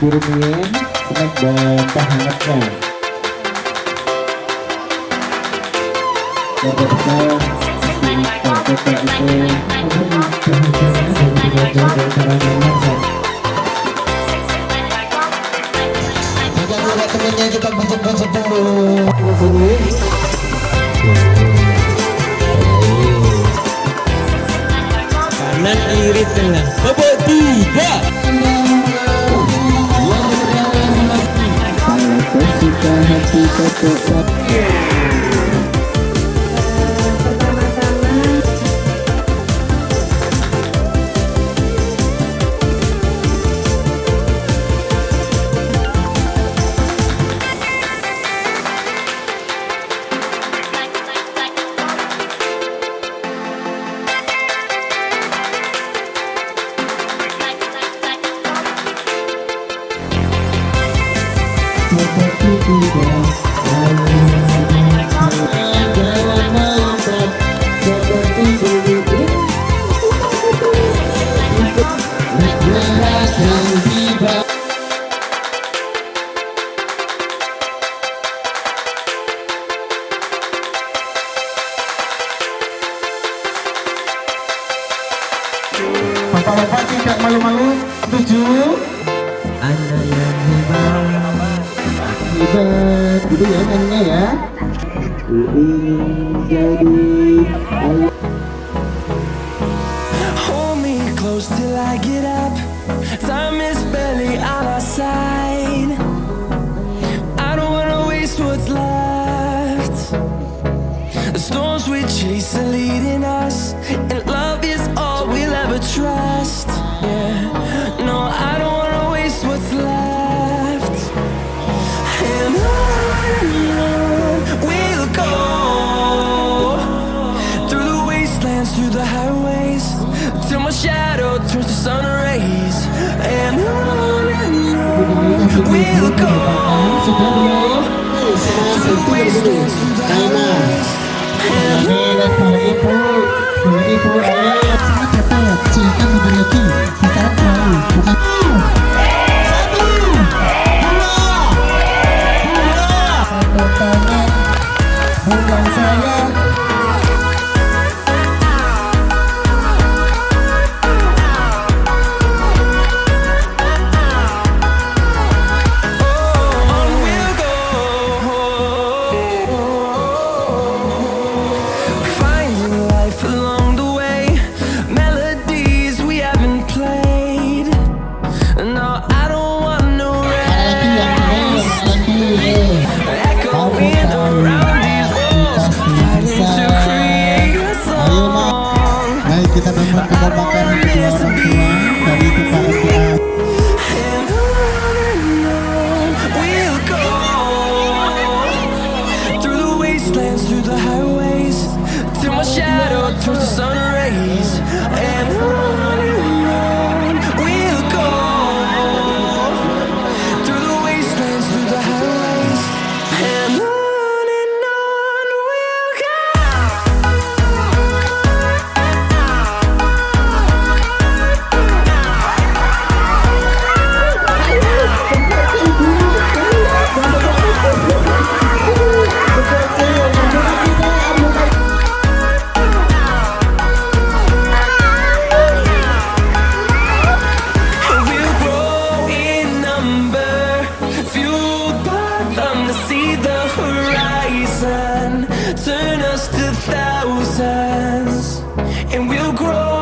dikirimin snack dan teh hangatnya. Dan pemirsa temennya kita bacot-bacot dulu. Kanan irit dengan bobot 3. Kalau suka hati kocok. Bapak-bapak tidak malu-malu, setuju? Anda yang hebat, Hebat, gitu ya nyanyinya ya. Ingin jadi ayah. Hold me close till I get up. Time is barely on our side. I don't wanna waste what's left. The storms we chase are leading us, and love is all we'll ever trust. Yeah, no, I don't wanna waste what's left. And on we'll go, through the wastelands, through the highways, till my shadow turns to sun rays. And on we'll go, through the wastelands, through the highways. And Ibu ayah sangat hebat, silakan memiliki sekarang tahu bukan satu tangan bukan saya. Kita membuat kekompakan kedua orang tua dari kita MTA. we'll go, through the wastelands, through the highways, till my shadow turns to sun rays. And on we'll go, through the wastelands, through the highways. And on we'll go. We'll grow in number, fueled by them to see the horizon, turn us to thousands, and we'll grow